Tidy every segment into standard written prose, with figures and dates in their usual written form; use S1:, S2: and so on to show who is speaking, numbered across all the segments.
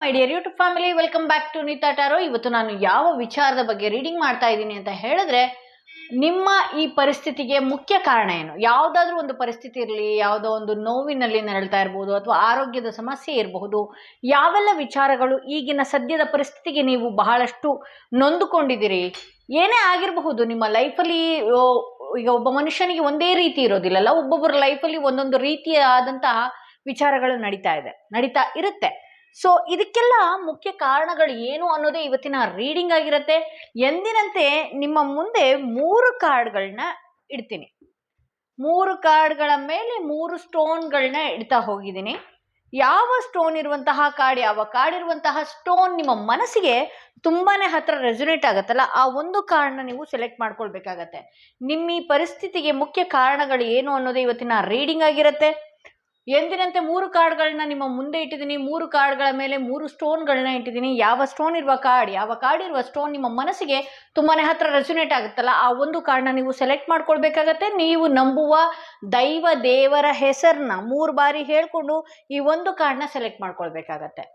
S1: My dear YouTube family, welcome back to Neeta Tarot. ಇವತ್ತು ನಾನು ಯಾವ ವಿಚಾರದ ಬಗ್ಗೆ ರೀಡಿಂಗ್ ಮಾಡ್ತಾ ಇದ್ದೀನಿ ಅಂತ ಹೇಳಿದ್ರೆ, ನಿಮ್ಮ ಈ ಪರಿಸ್ಥಿತಿಗೆ ಮುಖ್ಯ ಕಾರಣ ಏನು? ಯಾವುದಾದ್ರೂ ಒಂದು ಪರಿಸ್ಥಿತಿ ಇರಲಿ, ಯಾವುದೋ ಒಂದು ನೋವಿನಲ್ಲಿ ನರಳ್ತಾ ಇರಬಹುದು, ಅಥವಾ ಆರೋಗ್ಯದ ಸಮಸ್ಯೆ ಇರಬಹುದು, ಯಾವೆಲ್ಲ ವಿಚಾರಗಳು ಈಗಿನ ಸದ್ಯದ ಪರಿಸ್ಥಿತಿಗೆ ನೀವು ಬಹಳಷ್ಟು ನೊಂದುಕೊಂಡಿದ್ದೀರಿ, ಏನೇ ಆಗಿರಬಹುದು ನಿಮ್ಮ ಲೈಫಲ್ಲಿ. ಈಗ ಒಬ್ಬ ಮನುಷ್ಯನಿಗೆ ಒಂದೇ ರೀತಿ ಇರೋದಿಲ್ಲಲ್ಲ, ಒಬ್ಬೊಬ್ಬರ ಲೈಫಲ್ಲಿ ಒಂದೊಂದು ರೀತಿಯಾದಂತಹ ವಿಚಾರಗಳು ನಡೀತಾ ಇರುತ್ತೆ. ಸೊ ಇದಕ್ಕೆಲ್ಲ ಮುಖ್ಯ ಕಾರಣಗಳು ಏನು ಅನ್ನೋದೇ ಇವತ್ತಿನ ರೀಡಿಂಗ್ ಆಗಿರುತ್ತೆ. ಎಂದಿನಂತೆ ನಿಮ್ಮ ಮುಂದೆ 3 ಕಾರ್ಡ್ಗಳನ್ನ ಇಡ್ತೀನಿ. 3 ಕಾರ್ಡ್ಗಳ ಮೇಲೆ 3 ಸ್ಟೋನ್ಗಳನ್ನ ಇಡ್ತಾ ಹೋಗಿದ್ದೀನಿ. ಯಾವ ಸ್ಟೋನ್ ಇರುವಂತಹ ಕಾರ್ಡ್, ಯಾವ ಕಾರ್ಡ್ ಇರುವಂತಹ ಸ್ಟೋನ್ ನಿಮ್ಮ ಮನಸ್ಸಿಗೆ ತುಂಬಾನೇ ಹತ್ರ ರೆಸೊನೇಟ್ ಆಗುತ್ತಲ್ಲ, ಆ ಒಂದು ಕಾರ್ಡ್ನ ನೀವು ಸೆಲೆಕ್ಟ್ ಮಾಡ್ಕೊಳ್ಬೇಕಾಗತ್ತೆ. ನಿಮ್ಮ ಈ ಪರಿಸ್ಥಿತಿಗೆ ಮುಖ್ಯ ಕಾರಣಗಳು ಏನು ಅನ್ನೋದೇ ಇವತ್ತಿನ ರೀಡಿಂಗ್ ಆಗಿರುತ್ತೆ. ಎಂದಿನಂತೆ 3 ಕಾರ್ಡ್ಗಳನ್ನ ನಿಮ್ಮ ಮುಂದೆ ಇಟ್ಟಿದ್ದೀನಿ. 3 ಕಾರ್ಡ್ಗಳ ಮೇಲೆ 3 ಸ್ಟೋನ್ಗಳನ್ನ ಇಟ್ಟಿದ್ದೀನಿ. ಯಾವ ಸ್ಟೋನ್ ಇರುವ ಕಾರ್ಡ್, ಯಾವ ಕಾರ್ಡ್ ಇರುವ ಸ್ಟೋನ್ ನಿಮ್ಮ ಮನಸ್ಸಿಗೆ ತುಂಬಾನೇ ಹತ್ರ ರೆಸೊನೇಟ್ ಆಗುತ್ತಲ್ಲ, ಆ ಒಂದು ಕಾರ್ಡ್ನ ನೀವು ಸೆಲೆಕ್ಟ್ ಮಾಡ್ಕೊಳ್ಬೇಕಾಗತ್ತೆ. ನೀವು ನಂಬುವ ದೈವ ದೇವರ ಹೆಸರನ್ನ 3 ಬಾರಿ ಹೇಳ್ಕೊಂಡು ಈ ಒಂದು ಕಾರ್ಡ್ನ ಸೆಲೆಕ್ಟ್ ಮಾಡ್ಕೊಳ್ಬೇಕಾಗತ್ತೆ.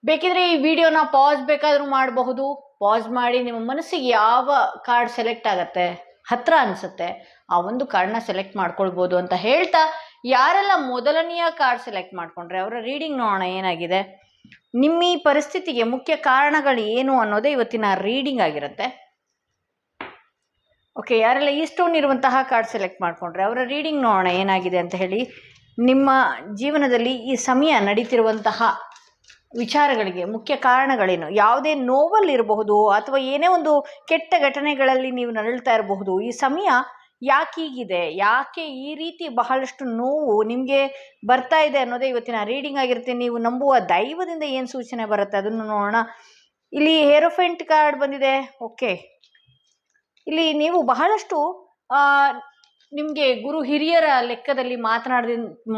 S1: ಬೇಕಿದ್ರೆ ಈ ವಿಡಿಯೋನ ಪಾಸ್ ಬೇಕಾದ್ರೂ ಮಾಡಬಹುದು. ಪಾಸ್ ಮಾಡಿ ನಿಮ್ಮ ಮನಸ್ಸಿಗೆ ಯಾವ ಕಾರ್ಡ್ ಸೆಲೆಕ್ಟ್ ಆಗತ್ತೆ, ಹತ್ರ ಅನ್ಸುತ್ತೆ, ಆ ಒಂದು ಕಾರ್ಡ್ನ ಸೆಲೆಕ್ಟ್ ಮಾಡ್ಕೊಳ್ಬೋದು ಅಂತ ಹೇಳ್ತಾ, ಯಾರೆಲ್ಲ ಮೊದಲನೆಯ ಕಾರ್ಡ್ ಸೆಲೆಕ್ಟ್ ಮಾಡ್ಕೊಂಡ್ರೆ ಅವರ ರೀಡಿಂಗ್ ನೋಡೋಣ ಏನಾಗಿದೆ. ನಿಮ್ಮ ಈ ಪರಿಸ್ಥಿತಿಗೆ ಮುಖ್ಯ ಕಾರಣಗಳು ಏನು ಅನ್ನೋದೇ ಇವತ್ತಿನ ರೀಡಿಂಗ್ ಆಗಿರುತ್ತೆ. ಓಕೆ, ಯಾರೆಲ್ಲ ಈ ಸ್ಟೋನ್ ಇರುವಂತಹ ಕಾರ್ಡ್ ಸೆಲೆಕ್ಟ್ ಮಾಡ್ಕೊಂಡ್ರೆ ಅವರ ರೀಡಿಂಗ್ ನೋಡೋಣ ಏನಾಗಿದೆ ಅಂತ ಹೇಳಿ. ನಿಮ್ಮ ಜೀವನದಲ್ಲಿ ಈ ಸಮಯ ನಡೀತಿರುವಂತಹ ವಿಚಾರಗಳಿಗೆ ಮುಖ್ಯ ಕಾರಣಗಳೇನು? ಯಾವುದೇ ನೋವಲ್ಲಿ ಇರಬಹುದು, ಅಥವಾ ಏನೇ ಒಂದು ಕೆಟ್ಟ ಘಟನೆಗಳಲ್ಲಿ ನೀವು ನರಳ್ತಾ ಇರಬಹುದು. ಈ ಸಮಯ ಯಾಕೆ ಹೀಗಿದೆ, ಯಾಕೆ ಈ ರೀತಿ ಬಹಳಷ್ಟು ನೋವು ನಿಮಗೆ ಬರ್ತಾ ಇದೆ ಅನ್ನೋದೇ ಇವತ್ತಿನ ರೀಡಿಂಗ್ ಆಗಿರುತ್ತೆ. ನೀವು ನಂಬುವ ದೈವದಿಂದ ಏನು ಸೂಚನೆ ಬರುತ್ತೆ ಅದನ್ನು ನೋಡೋಣ. ಇಲ್ಲಿ ಹೇರೋಫೆಂಟ್ ಕಾರ್ಡ್ ಬಂದಿದೆ. ಓಕೆ, ಇಲ್ಲಿ ನೀವು ಬಹಳಷ್ಟು ನಿಮಗೆ ಗುರು ಹಿರಿಯರ ಲೆಕ್ಕದಲ್ಲಿ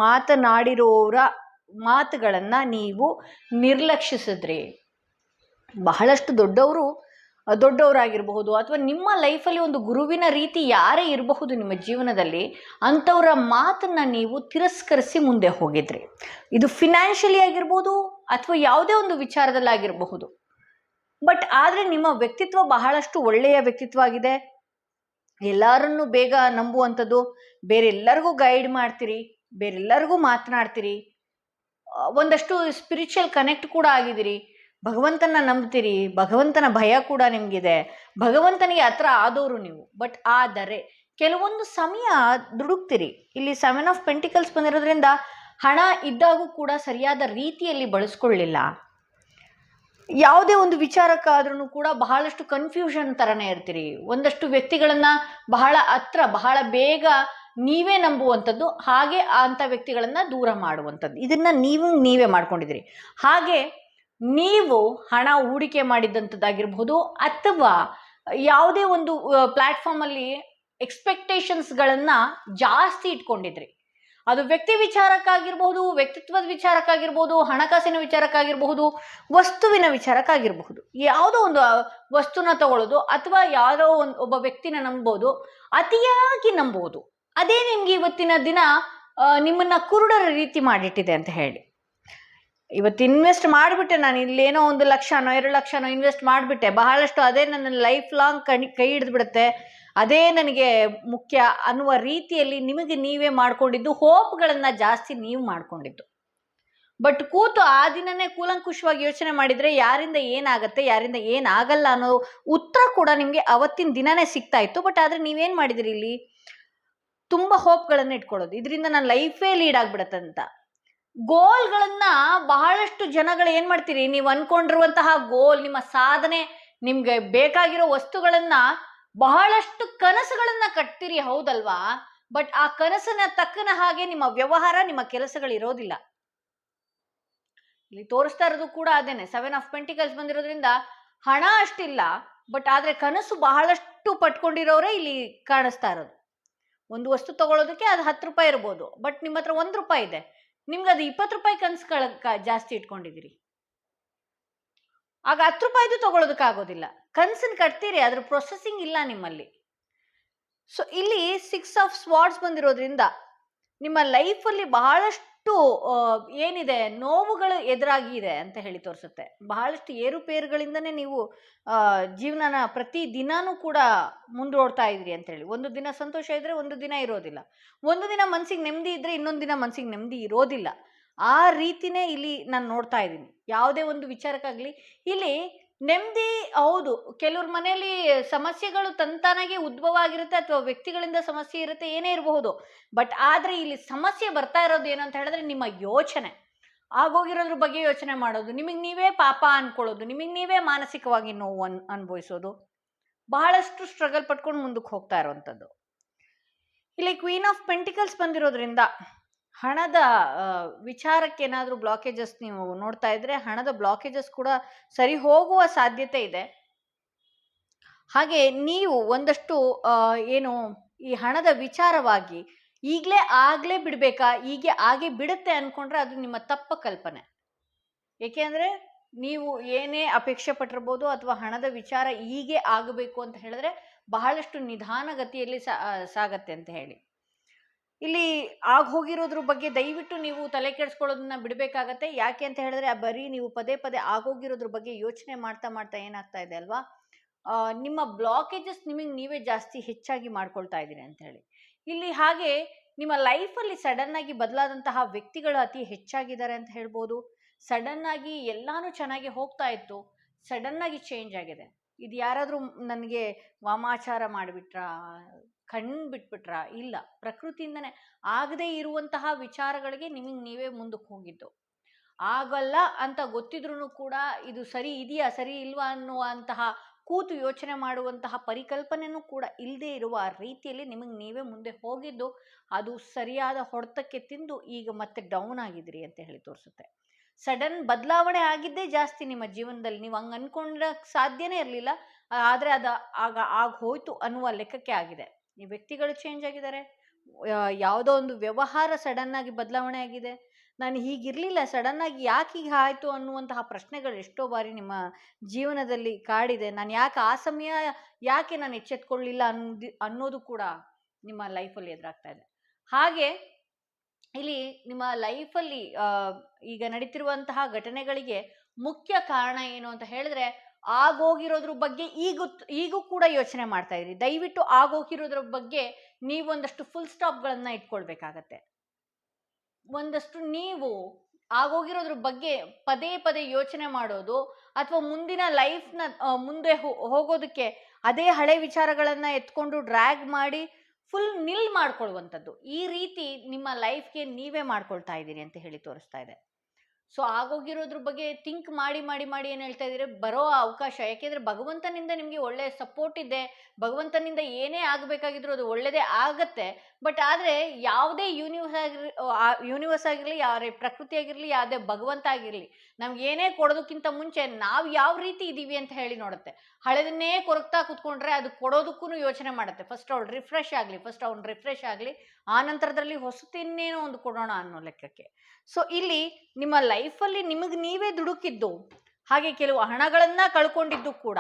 S1: ಮಾತನಾಡಿರೋರ ಮಾತುಗಳನ್ನು ನೀವು ನಿರ್ಲಕ್ಷಿಸಿದ್ರಿ. ಬಹಳಷ್ಟು ದೊಡ್ಡವರಾಗಿರಬಹುದು, ಅಥವಾ ನಿಮ್ಮ ಲೈಫಲ್ಲಿ ಒಂದು ಗುರುವಿನ ರೀತಿ ಯಾರೇ ಇರಬಹುದು ನಿಮ್ಮ ಜೀವನದಲ್ಲಿ, ಅಂಥವರ ಮಾತನ್ನು ನೀವು ತಿರಸ್ಕರಿಸಿ ಮುಂದೆ ಹೋಗಿದ್ರಿ. ಇದು ಫಿನಾನ್ಷಿಯಲಿ ಆಗಿರ್ಬೋದು, ಅಥವಾ ಯಾವುದೇ ಒಂದು ವಿಚಾರದಲ್ಲಾಗಿರಬಹುದು. ಬಟ್ ಆದರೆ ನಿಮ್ಮ ವ್ಯಕ್ತಿತ್ವ ಬಹಳಷ್ಟು ಒಳ್ಳೆಯ ವ್ಯಕ್ತಿತ್ವ ಆಗಿದೆ. ಎಲ್ಲರನ್ನೂ ಬೇಗ ನಂಬುವಂಥದ್ದು, ಬೇರೆಲ್ಲರಿಗೂ ಗೈಡ್ ಮಾಡ್ತೀರಿ, ಬೇರೆಲ್ಲರಿಗೂ ಮಾತನಾಡ್ತೀರಿ, ಒಂದಷ್ಟು ಸ್ಪಿರಿಚುವಲ್ ಕನೆಕ್ಟ್ ಕೂಡ ಆಗಿದ್ದೀರಿ, ಭಗವಂತನ ನಂಬ್ತೀರಿ, ಭಗವಂತನ ಭಯ ಕೂಡ ನಿಮಗಿದೆ, ಭಗವಂತನಿಗೆ ಹತ್ರ ಆದವರು ನೀವು. ಬಟ್ ಆದರೆ ಕೆಲವೊಂದು ಸಮಯ ದುಡುಕ್ತಿರಿ. ಇಲ್ಲಿ 7 ಆಫ್ ಪೆಂಟಿಕಲ್ಸ್ ಬಂದಿರೋದ್ರಿಂದ ಹಣ ಇದ್ದಾಗೂ ಕೂಡ ಸರಿಯಾದ ರೀತಿಯಲ್ಲಿ ಬಳಸ್ಕೊಳ್ಳಿಲ್ಲ. ಯಾವುದೇ ಒಂದು ವಿಚಾರಕ್ಕಾದ್ರೂ ಕೂಡ ಬಹಳಷ್ಟು ಕನ್ಫ್ಯೂಷನ್ ಥರನೇ ಇರ್ತೀರಿ. ಒಂದಷ್ಟು ವ್ಯಕ್ತಿಗಳನ್ನು ಬಹಳ ಬೇಗ ನೀವೇ ನಂಬುವಂಥದ್ದು, ಹಾಗೆ ಅಂಥ ವ್ಯಕ್ತಿಗಳನ್ನು ದೂರ ಮಾಡುವಂಥದ್ದು, ಇದನ್ನು ನೀವೇ ಮಾಡ್ಕೊಂಡಿದ್ದೀರಿ. ಹಾಗೆ ನೀವು ಹಣ ಹೂಡಿಕೆ ಮಾಡಿದ್ದಂಥದ್ದಾಗಿರ್ಬೋದು, ಅಥವಾ ಯಾವುದೇ ಒಂದು ಪ್ಲ್ಯಾಟ್ಫಾರ್ಮಲ್ಲಿ ಎಕ್ಸ್ಪೆಕ್ಟೇಷನ್ಸ್ಗಳನ್ನು ಜಾಸ್ತಿ ಇಟ್ಕೊಂಡಿದ್ರಿ. ಅದು ವ್ಯಕ್ತಿ ವಿಚಾರಕ್ಕಾಗಿರ್ಬಹುದು, ವ್ಯಕ್ತಿತ್ವದ ವಿಚಾರಕ್ಕಾಗಿರ್ಬೋದು, ಹಣಕಾಸಿನ ವಿಚಾರಕ್ಕಾಗಿರಬಹುದು, ವಸ್ತುವಿನ ವಿಚಾರಕ್ಕಾಗಿರಬಹುದು. ಯಾವುದೋ ಒಂದು ವಸ್ತುನ ತಗೊಳ್ಳೋದು, ಅಥವಾ ಯಾವುದೋ ಒಬ್ಬ ವ್ಯಕ್ತಿನ ನಂಬೋದು, ಅತಿಯಾಗಿ ನಂಬೋದು, ಅದೇ ನಿಮ್ಗೆ ಇವತ್ತಿನ ದಿನ ನಿಮ್ಮನ್ನ ಕುರುಡರ ರೀತಿ ಮಾಡಿಟ್ಟಿದೆ ಅಂತ ಹೇಳಿ. ಇವತ್ತು ಇನ್ವೆಸ್ಟ್ ಮಾಡಿಬಿಟ್ಟೆ, ನಾನು ಇಲ್ಲೇನೋ 1 ಲಕ್ಷನೋ 2 ಲಕ್ಷನೋ ಇನ್ವೆಸ್ಟ್ ಮಾಡಿಬಿಟ್ಟೆ, ಬಹಳಷ್ಟು ಅದೇ ನನ್ನ ಲೈಫ್ ಲಾಂಗ್ ಕೈ ಹಿಡಿದು ಬಿಡುತ್ತೆ, ಅದೇ ನನಗೆ ಮುಖ್ಯ ಅನ್ನುವ ರೀತಿಯಲ್ಲಿ ನಿಮಗೆ ನೀವೇ ಮಾಡ್ಕೊಂಡಿದ್ದು, ಹೋಪ್ಗಳನ್ನು ಜಾಸ್ತಿ ನೀವು ಮಾಡ್ಕೊಂಡಿದ್ದು. ಬಟ್ ಕೂತು ಆ ದಿನನೇ ಕೂಲಂಕುಷವಾಗಿ ಯೋಚನೆ ಮಾಡಿದರೆ ಯಾರಿಂದ ಏನಾಗುತ್ತೆ, ಯಾರಿಂದ ಏನಾಗಲ್ಲ ಅನ್ನೋ ಉತ್ತರ ಕೂಡ ನಿಮಗೆ ಅವತ್ತಿನ ದಿನನೇ ಸಿಗ್ತಾ ಇತ್ತು. ಬಟ್ ಆದರೆ ನೀವೇನು ಮಾಡಿದಿರಿ, ಇಲ್ಲಿ ತುಂಬ ಹೋಪ್ಗಳನ್ನು ಇಟ್ಕೊಳ್ಳೋದು, ಇದರಿಂದ ನನ್ನ ಲೈಫೇ ಲೀಡ್ ಆಗ್ಬಿಡತ್ತೆ ಅಂತ. ಗೋಲ್ಗಳನ್ನ ಬಹಳಷ್ಟು ಜನಗಳು ಏನು ಮಾಡ್ತೀರಿ, ನೀವು ಅನ್ಕೊಂಡಿರುವಂತಹ ಗೋಲ್, ನಿಮ್ಮ ಸಾಧನೆ, ನಿಮ್ಗೆ ಬೇಕಾಗಿರೋ ವಸ್ತುಗಳನ್ನ, ಬಹಳಷ್ಟು ಕನಸುಗಳನ್ನ ಕಟ್ತೀರಿ, ಹೌದಲ್ವಾ? ಬಟ್ ಆ ಕನಸನ್ನ ತಕ್ಕನ ಹಾಗೆ ನಿಮ್ಮ ವ್ಯವಹಾರ, ನಿಮ್ಮ ಕೆಲಸಗಳು ಇರೋದಿಲ್ಲ. ಇಲ್ಲಿ ತೋರಿಸ್ತಾ ಇರೋದು ಕೂಡ ಅದೇನೆ. 7 ಆಫ್ ಪೆಂಟಿಕಲ್ಸ್ ಬಂದಿರೋದ್ರಿಂದ ಹಣ ಅಷ್ಟಿಲ್ಲ, ಬಟ್ ಆದ್ರೆ ಕನಸು ಬಹಳಷ್ಟು ಪಟ್ಕೊಂಡಿರೋರೇ ಇಲ್ಲಿ ಕಾಣಿಸ್ತಾ ಇರೋದು. ಒಂದು ವಸ್ತು ತಗೊಳ್ಳೋದಕ್ಕೆ ಅದು 10 ರೂಪಾಯಿ ಇರ್ಬೋದು, ಬಟ್ ನಿಮ್ಮ ಹತ್ರ 1 ರೂಪಾಯಿ ಇದೆ, ನಿಮ್ಗೆ ಅದು 20 ರೂಪಾಯಿ ಕನಸುಗಳ ಜಾಸ್ತಿ ಇಟ್ಕೊಂಡಿದ್ದೀರಿ. ಆಗ 10 ರೂಪಾಯಿದು ತಗೊಳ್ಳೋದಕ್ಕಾಗೋದಿಲ್ಲ. ಕನಸನ್ನು ಕಟ್ತೀರಿ, ಅದ್ರ ಪ್ರೊಸೆಸಿಂಗ್ ಇಲ್ಲ ನಿಮ್ಮಲ್ಲಿ. ಸೊ ಇಲ್ಲಿ 6 ಆಫ್ ಸ್ವಾರ್ಡ್ಸ್ ಬಂದಿರೋದ್ರಿಂದ ನಿಮ್ಮ ಲೈಫಲ್ಲಿ ಬಹಳಷ್ಟು ಆ, ಏನಿದೆ ನೋವುಗಳು ಎದುರಾಗಿದೆ ಅಂತ ಹೇಳಿ ತೋರಿಸುತ್ತೆ. ಬಹಳಷ್ಟು ಏರುಪೇರುಗಳಿಂದನೇ ನೀವು ಜೀವನನ ಪ್ರತಿ ದಿನಾನೂ ಕೂಡ ಮುಂದೋಡ್ತಾ ಇದ್ರಿ ಅಂತ ಹೇಳಿ. ಒಂದು ದಿನ ಸಂತೋಷ ಇದ್ರೆ ಒಂದು ದಿನ ಇರೋದಿಲ್ಲ, ಒಂದು ದಿನ ಮನ್ಸಿಗೆ ನೆಮ್ಮದಿ ಇದ್ರೆ ಇನ್ನೊಂದು ದಿನ ಮನ್ಸಿಗೆ ನೆಮ್ಮದಿ ಇರೋದಿಲ್ಲ. ಆ ರೀತಿನೇ ಇಲ್ಲಿ ನಾನು ನೋಡ್ತಾ ಇದ್ದೀನಿ. ಯಾವುದೇ ಒಂದು ವಿಚಾರಕ್ಕಾಗ್ಲಿ ಇಲ್ಲಿ ನೆಮ್ಮದಿ, ಹೌದು ಕೆಲವ್ರ ಮನೆಯಲ್ಲಿ ಸಮಸ್ಯೆಗಳು ತಂತಾನಾಗೆ ಉದ್ಭವ ಆಗಿರುತ್ತೆ, ಅಥವಾ ವ್ಯಕ್ತಿಗಳಿಂದ ಸಮಸ್ಯೆ ಇರುತ್ತೆ, ಏನೇ ಇರಬಹುದು. ಬಟ್ ಆದ್ರೆ ಇಲ್ಲಿ ಸಮಸ್ಯೆ ಬರ್ತಾ ಇರೋದು ಏನು ಅಂತ ಹೇಳಿದ್ರೆ ನಿಮ್ಮ ಯೋಚನೆ, ಆಗೋಗಿರೋದ್ರ ಬಗ್ಗೆ ಯೋಚನೆ ಮಾಡೋದು, ನಿಮಗೆ ನೀವೇ ಪಾಪ ಅನ್ಕೊಳ್ಳೋದು, ನಿಮಗೆ ನೀವೇ ಮಾನಸಿಕವಾಗಿ ನೋವು ಅನುಭವಿಸೋದು, ಬಹಳಷ್ಟು ಸ್ಟ್ರಗಲ್ ಪಟ್ಕೊಂಡು ಮುಂದಕ್ಕೆ ಹೋಗ್ತಾ ಇರುವಂಥದ್ದು. ಇಲ್ಲಿ ಕ್ವೀನ್ ಆಫ್ ಪೆಂಟಿಕಲ್ಸ್ ಬಂದಿರೋದ್ರಿಂದ ಹಣದ ವಿಚಾರಕ್ಕೆ ಏನಾದರೂ ಬ್ಲಾಕೇಜಸ್ ನೀವು ನೋಡ್ತಾ ಇದ್ರೆ ಹಣದ ಬ್ಲಾಕೇಜಸ್ ಕೂಡ ಸರಿ ಹೋಗುವ ಸಾಧ್ಯತೆ ಇದೆ. ಹಾಗೆ ನೀವು ಒಂದಷ್ಟು ಏನು ಈ ಹಣದ ವಿಚಾರವಾಗಿ ಆಗ್ಲೇ ಬಿಡ್ಬೇಕಾ, ಹಾಗೆ ಬಿಡುತ್ತೆ ಅನ್ಕೊಂಡ್ರೆ ಅದು ನಿಮ್ಮ ತಪ್ಪ ಕಲ್ಪನೆ. ಏಕೆಂದ್ರೆ ನೀವು ಏನೇ ಅಪೇಕ್ಷೆ ಪಟ್ಟಿರ್ಬೋದು, ಅಥವಾ ಹಣದ ವಿಚಾರ ಹೀಗೆ ಆಗಬೇಕು ಅಂತ ಹೇಳಿದ್ರೆ ಬಹಳಷ್ಟು ನಿಧಾನಗತಿಯಲ್ಲಿ ಸಾಗತ್ತೆ ಅಂತ ಹೇಳಿ. ಇಲ್ಲಿ ಆಗೋಗಿರೋದ್ರ ಬಗ್ಗೆ ದಯವಿಟ್ಟು ನೀವು ತಲೆ ಕೆಡಿಸ್ಕೊಳ್ಳೋದನ್ನ ಬಿಡಬೇಕಾಗತ್ತೆ. ಯಾಕೆ ಅಂತ ಹೇಳಿದ್ರೆ ಬರೀ ನೀವು ಪದೇ ಪದೇ ಆಗೋಗಿರೋದ್ರ ಬಗ್ಗೆ ಯೋಚನೆ ಮಾಡ್ತಾ ಮಾಡ್ತಾ ಏನಾಗ್ತಾ ಇದೆ ಅಲ್ವಾ, ನಿಮ್ಮ ಬ್ಲಾಕೇಜಸ್ ನಿಮಗೆ ನೀವೇ ಜಾಸ್ತಿ ಹೆಚ್ಚಾಗಿ ಮಾಡ್ಕೊಳ್ತಾ ಇದ್ದೀರಿ ಅಂತ ಹೇಳಿ. ಇಲ್ಲಿ ಹಾಗೆ ನಿಮ್ಮ ಲೈಫಲ್ಲಿ ಸಡನ್ ಆಗಿ ಬದಲಾದಂತಹ ವ್ಯಕ್ತಿಗಳು ಅತಿ ಹೆಚ್ಚಾಗಿದ್ದಾರೆ ಅಂತ ಹೇಳ್ಬೋದು. ಸಡನ್ ಆಗಿ ಎಲ್ಲಾನು ಚೆನ್ನಾಗಿ ಹೋಗ್ತಾ ಇತ್ತು, ಸಡನ್ ಆಗಿ ಚೇಂಜ್ ಆಗಿದೆ. ಇದು ಯಾರಾದರೂ ನನಗೆ ವಾಮಾಚಾರ ಮಾಡಿಬಿಟ್ರಾ, ಕಣ್ಣು ಬಿಟ್ಬಿಟ್ರ? ಇಲ್ಲ, ಪ್ರಕೃತಿಯಿಂದನೇ ಆಗದೇ ಇರುವಂತಹ ವಿಚಾರಗಳಿಗೆ ನಿಮಗೆ ನೀವೇ ಮುಂದಕ್ಕೆ ಹೋಗಿದ್ದು. ಆಗಲ್ಲ ಅಂತ ಗೊತ್ತಿದ್ರೂ ಕೂಡ ಇದು ಸರಿ ಇದೆಯಾ ಸರಿ ಇಲ್ವಾ ಅನ್ನುವಂತಹ ಕೂತು ಯೋಚನೆ ಮಾಡುವಂತಹ ಪರಿಕಲ್ಪನೆನೂ ಕೂಡ ಇಲ್ಲದೆ ಇರುವ ರೀತಿಯಲ್ಲಿ ನಿಮಗೆ ನೀವೇ ಮುಂದೆ ಹೋಗಿದ್ದು, ಅದು ಸರಿಯಾದ ಹೊಡೆತಕ್ಕೆ ತಿಂದು ಈಗ ಮತ್ತೆ ಡೌನ್ ಆಗಿದ್ರಿ ಅಂತ ಹೇಳಿ ತೋರಿಸುತ್ತೆ. ಸಡನ್ ಬದಲಾವಣೆ ಆಗಿದ್ದೇ ಜಾಸ್ತಿ ನಿಮ್ಮ ಜೀವನದಲ್ಲಿ. ನೀವು ಹಂಗೆ ಅನ್ಕೊಂಡಕ್ಕೆ ಸಾಧ್ಯನೇ ಇರಲಿಲ್ಲ, ಆದರೆ ಅದು ಆಗ ಹೋಯ್ತು ಅನ್ನುವ ಲೆಕ್ಕಕ್ಕೆ ಆಗಿದೆ. ಈ ವ್ಯಕ್ತಿಗಳು ಚೇಂಜ್ ಆಗಿದ್ದಾರೆ, ಯಾವುದೋ ಒಂದು ವ್ಯವಹಾರ ಸಡನ್ ಆಗಿ ಬದಲಾವಣೆ ಆಗಿದೆ. ನಾನು ಹೀಗಿರಲಿಲ್ಲ, ಸಡನ್ ಆಗಿ ಯಾಕೆ ಹೀಗೆ ಆಯಿತು ಅನ್ನುವಂತಹ ಪ್ರಶ್ನೆಗಳು ಎಷ್ಟೋ ಬಾರಿ ನಿಮ್ಮ ಜೀವನದಲ್ಲಿ ಕಾಡಿದೆ. ನಾನು ಯಾಕೆ ಆ ಸಮಯ ಯಾಕೆ ನಾನು ಎಚ್ಚೆತ್ಕೊಳ್ಳಿಲ್ಲ ಅನ್ನೋದು ಕೂಡ ನಿಮ್ಮ ಲೈಫಲ್ಲಿ ಎದುರಾಗ್ತಾ ಇದೆ. ಹಾಗೆ ಇಲ್ಲಿ ನಿಮ್ಮ ಲೈಫಲ್ಲಿ ಈಗ ನಡೀತಿರುವಂತಹ ಘಟನೆಗಳಿಗೆ ಮುಖ್ಯ ಕಾರಣ ಏನು ಅಂತ ಹೇಳಿದ್ರೆ, ಆಗೋಗಿರೋದ್ರ ಬಗ್ಗೆ ಈಗೂ ಕೂಡ ಯೋಚನೆ ಮಾಡ್ತಾ ಇದ್ರಿ. ದಯವಿಟ್ಟು ಆಗೋಗಿರೋದ್ರ ಬಗ್ಗೆ ನೀವೊಂದಷ್ಟು ಫುಲ್ ಸ್ಟಾಪ್ಗಳನ್ನ ಇಟ್ಕೊಳ್ಬೇಕಾಗತ್ತೆ. ಒಂದಷ್ಟು ನೀವು ಆಗೋಗಿರೋದ್ರ ಬಗ್ಗೆ ಪದೇ ಪದೇ ಯೋಚನೆ ಮಾಡೋದು, ಅಥವಾ ಮುಂದಿನ ಲೈಫ್ನ ಮುಂದೆ ಹೋಗೋದಕ್ಕೆ ಅದೇ ಹಳೆ ವಿಚಾರಗಳನ್ನ ಎತ್ಕೊಂಡು ಡ್ರ್ಯಾಗ್ ಮಾಡಿ ಫುಲ್ ನಿಲ್ ಮಾಡ್ಕೊಳ್ಳುವಂಥದ್ದು, ಈ ರೀತಿ ನಿಮ್ಮ ಲೈಫ್ಗೆ ನೀವೇ ಮಾಡ್ಕೊಳ್ತಾ ಇದ್ದೀರಿ ಅಂತ ಹೇಳಿ ತೋರಿಸ್ತಾ ಇದೆ. ಸೊ ಆಗೋಗಿರೋದ್ರ ಬಗ್ಗೆ ಥಿಂಕ್ ಮಾಡಿ ಮಾಡಿ ಮಾಡಿ ಏನು ಹೇಳ್ತಾ ಇದ್ದೀರಿ, ಬರೋ ಅವಕಾಶ, ಯಾಕೆಂದರೆ ಭಗವಂತನಿಂದ ನಿಮಗೆ ಒಳ್ಳೆಯ ಸಪೋರ್ಟ್ ಇದೆ, ಭಗವಂತನಿಂದ ಏನೇ ಆಗಬೇಕಾಗಿದ್ರು ಅದು ಒಳ್ಳೆಯದೇ ಆಗತ್ತೆ. ಬಟ್ ಆದರೆ ಯಾವುದೇ ಯೂನಿವರ್ಸ್ ಆಗಿರಲಿ, ಯಾರೇ ಪ್ರಕೃತಿ ಆಗಿರಲಿ, ಯಾವುದೇ ಭಗವಂತ ಆಗಿರಲಿ, ನಮ್ಗೆ ಏನೇ ಕೊಡೋದಕ್ಕಿಂತ ಮುಂಚೆ ನಾವು ಯಾವ ರೀತಿ ಇದ್ದೀವಿ ಅಂತ ಹೇಳಿ ನೋಡುತ್ತೆ. ಹಳೆದನ್ನೇ ಕೊರಗ್ತಾ ಕೂತ್ಕೊಂಡ್ರೆ ಅದು ಕೊಡೋದಕ್ಕೂ ಯೋಚನೆ ಮಾಡುತ್ತೆ. ಫಸ್ಟ್ ಅವ್ನು ರಿಫ್ರೆಶ್ ಆಗಲಿ, ಆ ನಂತರದಲ್ಲಿ ಹೊಸತಿನ್ನೇನೋ ಒಂದು ಕೊಡೋಣ ಅನ್ನೋ ಲೆಕ್ಕಕ್ಕೆ. ಸೊ ಇಲ್ಲಿ ನಿಮ್ಮ ಲೈಫಲ್ಲಿ ನಿಮಗೆ ನೀವೇ ದುಡುಕಿದ್ದು, ಹಾಗೆ ಕೆಲವು ಹಣಗಳನ್ನ ಕಳ್ಕೊಂಡಿದ್ದು ಕೂಡ.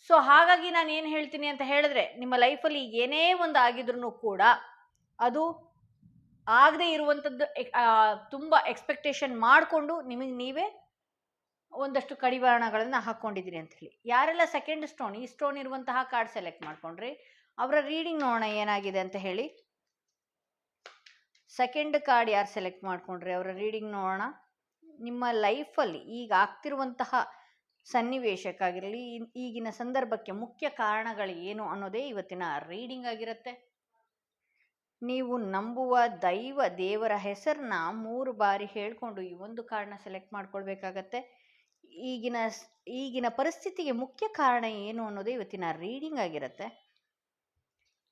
S1: ಸೊ ಹಾಗಾಗಿ ನಾನು ಏನು ಹೇಳ್ತೀನಿ ಅಂತ ಹೇಳಿದ್ರೆ, ನಿಮ್ಮ ಲೈಫಲ್ಲಿ ಏನೇ ಒಂದು ಆಗಿದ್ರು ಕೂಡ ಅದು ಆಗದೆ ಇರುವಂಥದ್ದು ತುಂಬ ಎಕ್ಸ್ಪೆಕ್ಟೇಷನ್ ಮಾಡಿಕೊಂಡು ನಿಮಗೆ ನೀವೇ ಒಂದಷ್ಟು ಕಡಿವಾಣಗಳನ್ನು ಹಾಕ್ಕೊಂಡಿದ್ದೀರಿ ಅಂತ ಹೇಳಿ. ಯಾರೆಲ್ಲ ಸೆಕೆಂಡ್ ಸ್ಟೋನ್, ಈ ಸ್ಟೋನ್ ಇರುವಂತಹ ಕಾರ್ಡ್ ಸೆಲೆಕ್ಟ್ ಮಾಡ್ಕೊಂಡ್ರಿ, ಅವರ ರೀಡಿಂಗ್ ನೋಡೋಣ ಏನಾಗಿದೆ ಅಂತ ಹೇಳಿ. ಸೆಕೆಂಡ್ ಕಾರ್ಡ್ ಯಾರು ಸೆಲೆಕ್ಟ್ ಮಾಡ್ಕೊಂಡ್ರಿ ಅವರ ರೀಡಿಂಗ್ ನೋಡೋಣ. ನಿಮ್ಮ ಲೈಫಲ್ಲಿ ಈಗ ಆಗ್ತಿರುವಂತಹ ಸನ್ನಿವೇಶಕ್ಕಾಗಿರಲಿ, ಈಗಿನ ಸಂದರ್ಭಕ್ಕೆ ಮುಖ್ಯ ಕಾರಣಗಳು ಏನು ಅನ್ನೋದೇ ಇವತ್ತಿನ ರೀಡಿಂಗ್ ಆಗಿರುತ್ತೆ. ನೀವು ನಂಬುವ ದೇವರ ಹೆಸರನ್ನ 3 ಬಾರಿ ಹೇಳ್ಕೊಂಡು ಈ ಒಂದು ಕಾರ್ಡ್ನ ಸೆಲೆಕ್ಟ್ ಮಾಡ್ಕೊಳ್ಬೇಕಾಗತ್ತೆ. ಈಗಿನ ಪರಿಸ್ಥಿತಿಗೆ ಮುಖ್ಯ ಕಾರಣ ಏನು ಅನ್ನೋದೇ ಇವತ್ತಿನ ರೀಡಿಂಗ್ ಆಗಿರುತ್ತೆ.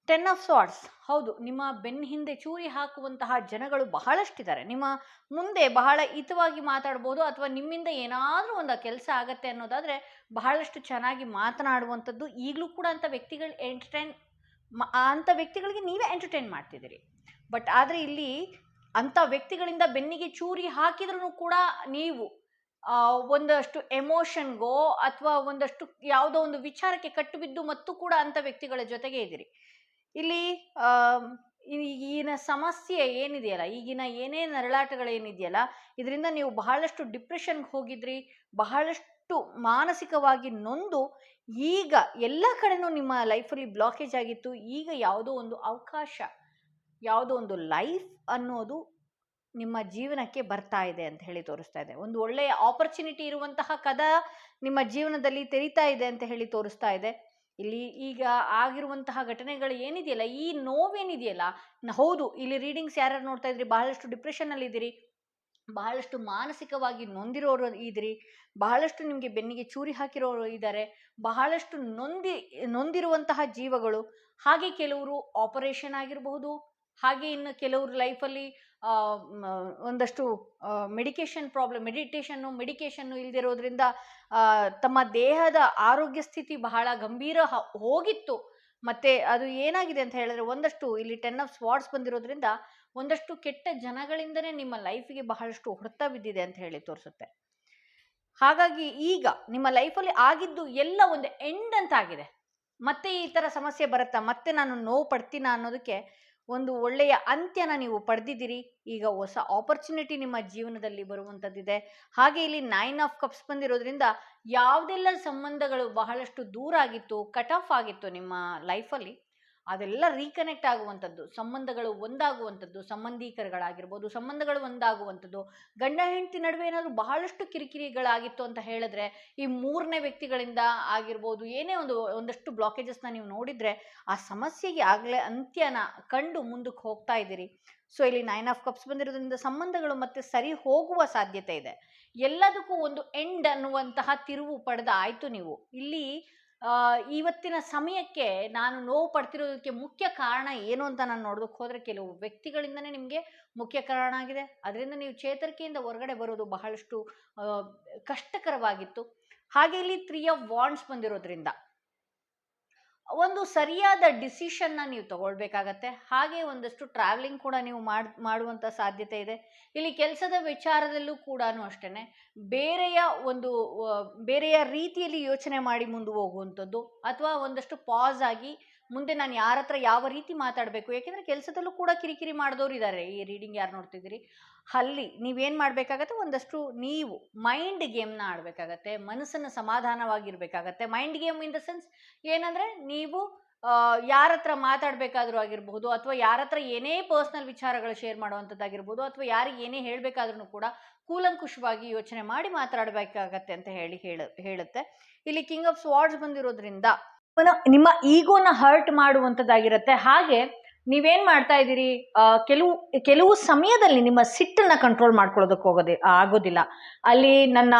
S1: 10 ಆಫ್ ಸ್ವಾರ್ಡ್ಸ್, ಹೌದು, ನಿಮ್ಮ ಬೆನ್ನ ಹಿಂದೆ ಚೂರಿ ಹಾಕುವಂತಹ ಜನಗಳು ಬಹಳಷ್ಟಿದ್ದಾರೆ. ನಿಮ್ಮ ಮುಂದೆ ಬಹಳ ಹಿತವಾಗಿ ಮಾತಾಡ್ಬೋದು, ಅಥವಾ ನಿಮ್ಮಿಂದ ಏನಾದರೂ ಒಂದು ಕೆಲಸ ಆಗತ್ತೆ ಅನ್ನೋದಾದರೆ ಬಹಳಷ್ಟು ಚೆನ್ನಾಗಿ ಮಾತನಾಡುವಂಥದ್ದು. ಈಗಲೂ ಕೂಡ ಅಂಥ ವ್ಯಕ್ತಿಗಳಿಗೆ ನೀವೇ ಎಂಟರ್ಟೈನ್ ಮಾಡ್ತಿದ್ದೀರಿ. ಬಟ್ ಆದರೆ ಇಲ್ಲಿ ಅಂಥ ವ್ಯಕ್ತಿಗಳಿಂದ ಬೆನ್ನಿಗೆ ಚೂರಿ ಹಾಕಿದ್ರೂ ಕೂಡ ನೀವು ಒಂದಷ್ಟು ಎಮೋಷನ್ಗೋ ಅಥವಾ ಒಂದಷ್ಟು ಯಾವುದೋ ಒಂದು ವಿಚಾರಕ್ಕೆ ಕಟ್ಟು ಬಿದ್ದು ಮತ್ತು ಕೂಡ ಅಂಥ ವ್ಯಕ್ತಿಗಳ ಜೊತೆಗೆ ಇದ್ದೀರಿ. ಇಲ್ಲಿ ಈಗಿನ ಸಮಸ್ಯೆ ಏನಿದೆಯಲ್ಲ, ಈಗಿನ ಏನೇ ನರಳಾಟಗಳೇನಿದೆಯಲ್ಲ, ಇದರಿಂದ ನೀವು ಬಹಳಷ್ಟು ಡಿಪ್ರೆಷನ್ಗೆ ಹೋಗಿದ್ರಿ, ಬಹಳಷ್ಟು ಮಾನಸಿಕವಾಗಿ ನೊಂದು ಈಗ ಎಲ್ಲ ಕಡೆನೂ ನಿಮ್ಮ ಲೈಫಲ್ಲಿ ಬ್ಲಾಕೇಜ್ ಆಗಿತ್ತು. ಈಗ ಯಾವುದೋ ಒಂದು ಅವಕಾಶ, ಯಾವುದೋ ಒಂದು ಲೈಫ್ ಅನ್ನೋದು ನಿಮ್ಮ ಜೀವನಕ್ಕೆ ಬರ್ತಾ ಇದೆ ಅಂತ ಹೇಳಿ ತೋರಿಸ್ತಾ ಇದೆ. ಒಂದು ಒಳ್ಳೆಯ ಆಪರ್ಚುನಿಟಿ ಇರುವಂತಹ ಕದ ನಿಮ್ಮ ಜೀವನದಲ್ಲಿ ತೆರೀತಾ ಇದೆ ಅಂತ ಹೇಳಿ ತೋರಿಸ್ತಾ ಇದೆ. ಇಲ್ಲಿ ಈಗ ಆಗಿರುವಂತಹ ಘಟನೆಗಳು ಏನಿದೆಯಲ್ಲ, ಈ ನೋವೇನಿದೆಯಲ್ಲ, ಹೌದು, ಇಲ್ಲಿ ರೀಡಿಂಗ್ಸ್ ಯಾರ್ಯಾರು ನೋಡ್ತಾ ಇದ್ರಿ, ಬಹಳಷ್ಟು ಡಿಪ್ರೆಷನ್ನಲ್ಲಿ ಇದ್ದೀರಿ, ಬಹಳಷ್ಟು ಮಾನಸಿಕವಾಗಿ ನೊಂದಿರೋರು ಇದ್ರಿ, ಬಹಳಷ್ಟು ನಿಮಗೆ ಬೆನ್ನಿಗೆ ಚೂರಿ ಹಾಕಿರೋರು ಇದ್ದಾರೆ, ಬಹಳಷ್ಟು ನೊಂದಿರುವಂತಹ ಜೀವಗಳು. ಹಾಗೆ ಕೆಲವರು ಆಪರೇಷನ್ ಆಗಿರಬಹುದು, ಹಾಗೆ ಇನ್ನು ಕೆಲವರು ಲೈಫಲ್ಲಿ ಒಂದಷ್ಟು ಮೆಡಿಕೇಶನ್ನು ಇಲ್ದಿರೋದ್ರಿಂದ ತಮ್ಮ ದೇಹದ ಆರೋಗ್ಯ ಸ್ಥಿತಿ ಬಹಳ ಗಂಭೀರ ಹೋಗಿತ್ತು. ಮತ್ತೆ ಅದು ಏನಾಗಿದೆ ಅಂತ ಹೇಳಿದ್ರೆ, ಒಂದಷ್ಟು ಇಲ್ಲಿ 10 ಆಫ್ ಸ್ವಾರ್ಡ್ಸ್ ಬಂದಿರೋದ್ರಿಂದ ಒಂದಷ್ಟು ಕೆಟ್ಟ ಜನಗಳಿಂದನೇ ನಿಮ್ಮ ಲೈಫಿಗೆ ಬಹಳಷ್ಟು ಹೊಡೆತ ಬಿದ್ದಿದೆ ಅಂತ ಹೇಳಿ ತೋರಿಸುತ್ತೆ. ಹಾಗಾಗಿ ಈಗ ನಿಮ್ಮ ಲೈಫಲ್ಲಿ ಆಗಿದ್ದು ಎಲ್ಲ ಒಂದು ಎಂಡ್ ಅಂತ ಆಗಿದೆ. ಮತ್ತೆ ಈ ಥರ ಸಮಸ್ಯೆ ಬರುತ್ತಾ, ಮತ್ತೆ ನಾನು ನೋವು ಪಡ್ತೀನ ಅನ್ನೋದಕ್ಕೆ ಒಂದು ಒಳ್ಳೆಯ ಅಂತ್ಯನ ನೀವು ಪಡೆದಿದ್ದೀರಿ. ಈಗ ಹೊಸ ಆಪರ್ಚುನಿಟಿ ನಿಮ್ಮ ಜೀವನದಲ್ಲಿ ಬರುವಂಥದ್ದಿದೆ. ಹಾಗೆ ಇಲ್ಲಿ 9 ಆಫ್ ಕಪ್ಸ್ ಬಂದಿರೋದ್ರಿಂದ ಯಾವುದೆಲ್ಲ ಸಂಬಂಧಗಳು ಬಹಳಷ್ಟು ದೂರ ಆಗಿತ್ತು, ಕಟ್ ಆಫ್ ಆಗಿತ್ತು ನಿಮ್ಮ ಲೈಫಲ್ಲಿ, ಅದೆಲ್ಲ ರೀಕನೆಕ್ಟ್ ಆಗುವಂಥದ್ದು, ಸಂಬಂಧಗಳು ಒಂದಾಗುವಂಥದ್ದು, ಸಂಬಂಧಿಕರುಗಳಾಗಿರ್ಬೋದು, ಸಂಬಂಧಗಳು ಒಂದಾಗುವಂಥದ್ದು. ಗಂಡ ಹೆಂಡತಿ ನಡುವೆ ಏನಾದರೂ ಬಹಳಷ್ಟು ಕಿರಿಕಿರಿಗಳಾಗಿತ್ತು ಅಂತ ಹೇಳಿದ್ರೆ, ಈ 3ನೇ ವ್ಯಕ್ತಿಗಳಿಂದ ಆಗಿರ್ಬೋದು, ಏನೇ ಒಂದಷ್ಟು ಬ್ಲಾಕೇಜಸ್ನ ನೀವು ನೋಡಿದರೆ ಆ ಸಮಸ್ಯೆಗೆ ಆಗಲೇ ಅಂತ್ಯನ ಕಂಡು ಮುಂದಕ್ಕೆ ಹೋಗ್ತಾ ಇದ್ದೀರಿ. ಸೊ ಇಲ್ಲಿ 9 ಆಫ್ ಕಪ್ಸ್ ಬಂದಿರೋದ್ರಿಂದ ಸಂಬಂಧಗಳು ಮತ್ತೆ ಸರಿ ಹೋಗುವ ಸಾಧ್ಯತೆ ಇದೆ. ಎಲ್ಲದಕ್ಕೂ ಒಂದು ಎಂಡ್ ಅನ್ನುವಂತಹ ತಿರುವು ಪಡೆದ ಆಯಿತು ನೀವು. ಇಲ್ಲಿ ಇವತ್ತಿನ ಸಮಯಕ್ಕೆ ನಾನು ನೋವು ಪಡ್ತಿರೋದಕ್ಕೆ ಮುಖ್ಯ ಕಾರಣ ಏನು ಅಂತ ನಾನು ನೋಡೋದಕ್ಕೆ ಹೋದರೆ, ಕೆಲವು ವ್ಯಕ್ತಿಗಳಿಂದನೇ ನಿಮಗೆ ಮುಖ್ಯ ಕಾರಣ ಆಗಿದೆ. ಅದರಿಂದ ನೀವು ಚೇತರಿಕೆಯಿಂದ ಹೊರಗಡೆ ಬರೋದು ಬಹಳಷ್ಟು ಕಷ್ಟಕರವಾಗಿತ್ತು. ಹಾಗೆ ಇಲ್ಲಿ 3 ಆಫ್ ವಾಂಡ್ಸ್ ಬಂದಿರೋದ್ರಿಂದ ಒಂದು ಸರಿಯಾದ ಡಿಸಿಷನ್ನ ನೀವು ತಗೊಳ್ಬೇಕಾಗತ್ತೆ. ಹಾಗೆ ಒಂದಷ್ಟು ಟ್ರಾವೆಲಿಂಗ್ ಕೂಡ ನೀವು ಮಾಡುವಂಥ ಸಾಧ್ಯತೆ ಇದೆ. ಇಲ್ಲಿ ಕೆಲಸದ ವಿಚಾರದಲ್ಲೂ ಕೂಡ ಅಷ್ಟೇ ಬೇರೆಯ ರೀತಿಯಲ್ಲಿ ಯೋಚನೆ ಮಾಡಿ ಮುಂದೆ ಹೋಗುವಂಥದ್ದು, ಅಥವಾ ಒಂದಷ್ಟು ಪಾಸ್ ಆಗಿ ಮುಂದೆ ನಾನು ಯಾರ ಹತ್ರ ಯಾವ ರೀತಿ ಮಾತಾಡಬೇಕು, ಯಾಕೆಂದರೆ ಕೆಲಸದಲ್ಲೂ ಕೂಡ ಕಿರಿಕಿರಿ ಮಾಡಿದವರು ಇದ್ದಾರೆ. ಈ ರೀಡಿಂಗ್ ಯಾರು ನೋಡ್ತಿದ್ದೀರಿ, ಅಲ್ಲಿ ನೀವೇನು ಮಾಡಬೇಕಾಗತ್ತೆ, ಒಂದಷ್ಟು ನೀವು ಮೈಂಡ್ ಗೇಮ್ನ ಆಡಬೇಕಾಗತ್ತೆ, ಮನಸ್ಸನ್ನು ಸಮಾಧಾನವಾಗಿರ್ಬೇಕಾಗತ್ತೆ. Mind game in the sense ಏನಂದರೆ, ನೀವು ಯಾರ ಹತ್ರ ಮಾತಾಡಬೇಕಾದ್ರೂ ಆಗಿರಬಹುದು, ಅಥವಾ ಯಾರ ಹತ್ರ ಏನೇ ಪರ್ಸ್ನಲ್ ವಿಚಾರಗಳು ಶೇರ್ ಮಾಡುವಂಥದ್ದಾಗಿರ್ಬೋದು, ಅಥವಾ ಯಾರಿಗೆ ಏನೇ ಹೇಳಬೇಕಾದ್ರೂ ಕೂಡ ಕೂಲಂಕುಷವಾಗಿ ಯೋಚನೆ ಮಾಡಿ ಮಾತಾಡಬೇಕಾಗತ್ತೆ ಅಂತ ಹೇಳುತ್ತೆ. ಇಲ್ಲಿ ಕಿಂಗ್ ಆಫ್ ಸ್ವಾರ್ಡ್ಸ್ ಬಂದಿರೋದ್ರಿಂದ ನಿಮ್ಮ ಈಗೋನ ಹರ್ಟ್ ಮಾಡುವಂಥದ್ದಾಗಿರುತ್ತೆ. ಹಾಗೆ ನೀವೇನ್ ಮಾಡ್ತಾ ಇದ್ದೀರಿ, ಕೆಲವು ಸಮಯದಲ್ಲಿ ನಿಮ್ಮ ಸಿಟ್ಟನ್ನ ಕಂಟ್ರೋಲ್ ಮಾಡ್ಕೊಳ್ಳೋದಕ್ಕೆ ಆಗೋದಿಲ್ಲ. ಅಲ್ಲಿ ನನ್ನ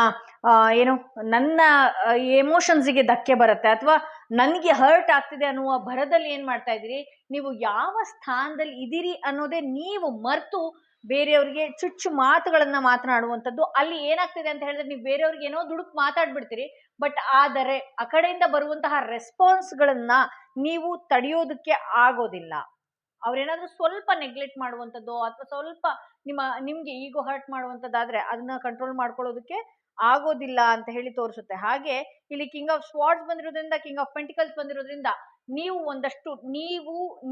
S1: ಎಮೋಷನ್ಸಿಗೆ ಧಕ್ಕೆ ಬರುತ್ತೆ, ಅಥವಾ ನನಗೆ ಹರ್ಟ್ ಆಗ್ತಿದೆ ಅನ್ನುವ ಭರದಲ್ಲಿ ಏನು ಮಾಡ್ತಾ ಇದ್ದೀರಿ, ನೀವು ಯಾವ ಸ್ಥಾನದಲ್ಲಿ ಇದ್ದೀರಿ ಅನ್ನೋದೇ ನೀವು ಮರೆತು ಬೇರೆಯವ್ರಿಗೆ ಚುಚ್ಚು ಮಾತುಗಳನ್ನು ಮಾತನಾಡುವಂಥದ್ದು. ಅಲ್ಲಿ ಏನಾಗ್ತಿದೆ ಅಂತ ಹೇಳಿದ್ರೆ, ನೀವು ಬೇರೆಯವ್ರಿಗೆ ಏನೋ ದುಡುಕು ಮಾತಾಡ್ಬಿಡ್ತೀರಿ, ಬಟ್ ಆದರೆ ಆ ಕಡೆಯಿಂದ ಬರುವಂತಹ ರೆಸ್ಪಾನ್ಸ್ಗಳನ್ನ ನೀವು ತಡೆಯೋದಕ್ಕೆ ಆಗೋದಿಲ್ಲ. ಅವ್ರೇನಾದ್ರೂ ಸ್ವಲ್ಪ ನೆಗ್ಲೆಕ್ಟ್ ಮಾಡುವಂಥದ್ದು, ಅಥವಾ ಸ್ವಲ್ಪ ನಿಮ್ಗೆ ಈಗೋ ಹರ್ಟ್ ಮಾಡುವಂಥದ್ದಾದ್ರೆ ಅದನ್ನ ಕಂಟ್ರೋಲ್ ಮಾಡ್ಕೊಳ್ಳೋದಕ್ಕೆ ಆಗೋದಿಲ್ಲ ಅಂತ ಹೇಳಿ ತೋರಿಸುತ್ತೆ. ಹಾಗೆ ಇಲ್ಲಿ ಕಿಂಗ್ ಆಫ್ ಸ್ವಾರ್ಡ್ಸ್ ಬಂದಿರೋದ್ರಿಂದ, ಕಿಂಗ್ ಆಫ್ ಪೆಂಟಿಕಲ್ಸ್ ಬಂದಿರೋದ್ರಿಂದ ನೀವು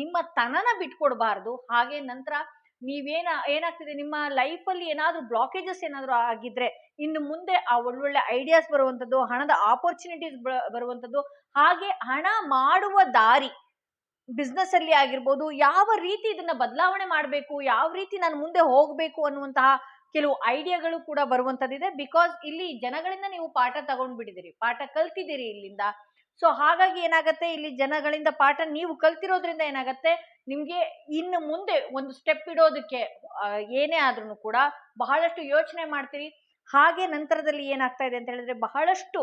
S1: ನಿಮ್ಮ ತನನ ಬಿಟ್ಕೊಡ್ಬಾರ್ದು. ಹಾಗೆ ನಂತರ ಏನಾಗ್ತಿದೆ, ನಿಮ್ಮ ಲೈಫಲ್ಲಿ ಏನಾದ್ರೂ ಬ್ಲಾಕೇಜಸ್ ಏನಾದ್ರೂ ಆಗಿದ್ರೆ ಇನ್ನು ಮುಂದೆ ಆ ಒಳ್ಳೊಳ್ಳೆ ಐಡಿಯಾಸ್ ಬರುವಂಥದ್ದು, ಹಣದ ಆಪರ್ಚುನಿಟೀಸ್ ಬರುವಂಥದ್ದು, ಹಾಗೆ ಹಣ ಮಾಡುವ ದಾರಿ ಬಿಸ್ನೆಸ್ ಅಲ್ಲಿ ಆಗಿರ್ಬೋದು, ಯಾವ ರೀತಿ ಇದನ್ನ ಬದಲಾವಣೆ ಮಾಡಬೇಕು, ಯಾವ ರೀತಿ ನಾನು ಮುಂದೆ ಹೋಗಬೇಕು ಅನ್ನುವಂತಹ ಕೆಲವು ಐಡಿಯಾಗಳು ಕೂಡ ಬರುವಂಥದ್ದಿದೆ. ಬಿಕಾಸ್ ಇಲ್ಲಿ ಜನಗಳಿಂದ ನೀವು ಪಾಠ ತಗೊಂಡ್ಬಿಟ್ಟಿದ್ದೀರಿ, ಪಾಠ ಕಲ್ತಿದ್ದೀರಿ ಇಲ್ಲಿಂದ. ಸೊ ಹಾಗಾಗಿ ಏನಾಗತ್ತೆ, ಇಲ್ಲಿ ಜನಗಳಿಂದ ಪಾಠ ನೀವು ಕಲ್ತಿರೋದ್ರಿಂದ ಏನಾಗತ್ತೆ, ನಿಮ್ಗೆ ಇನ್ನು ಮುಂದೆ ಒಂದು ಸ್ಟೆಪ್ ಇಡೋದಕ್ಕೆ ಏನೇ ಆದ್ರೂ ಕೂಡ ಬಹಳಷ್ಟು ಯೋಚನೆ ಮಾಡ್ತೀರಿ. ಹಾಗೆ ನಂತರದಲ್ಲಿ ಏನಾಗ್ತಾ ಇದೆ ಅಂತ ಹೇಳಿದ್ರೆ, ಬಹಳಷ್ಟು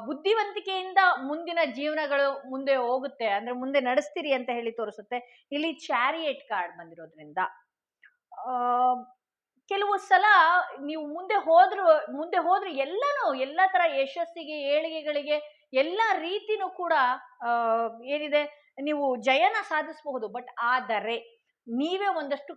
S1: ಬುದ್ಧಿವಂತಿಕೆಯಿಂದ ಮುಂದಿನ ಜೀವನಗಳು ಮುಂದೆ ಹೋಗುತ್ತೆ, ಅಂದ್ರೆ ಮುಂದೆ ನಡೆಸ್ತೀರಿ ಅಂತ ಹೇಳಿ ತೋರಿಸುತ್ತೆ. ಇಲ್ಲಿ ಚಾರಿಯೇಟ್ ಕಾರ್ಡ್ ಬಂದಿರೋದ್ರಿಂದ ಕೆಲವು ಸಲ ನೀವು ಮುಂದೆ ಹೋದ್ರೆ ಎಲ್ಲ ತರ ಯಶಸ್ಸಿಗೆ, ಏಳಿಗೆಗಳಿಗೆ, ಎಲ್ಲ ರೀತಿನೂ ಕೂಡ ಏನಿದೆ, ನೀವು ಜಯನ ಸಾಧಿಸಬಹುದು. ಬಟ್ ಆದರೆ ನೀವೇ ಒಂದಷ್ಟು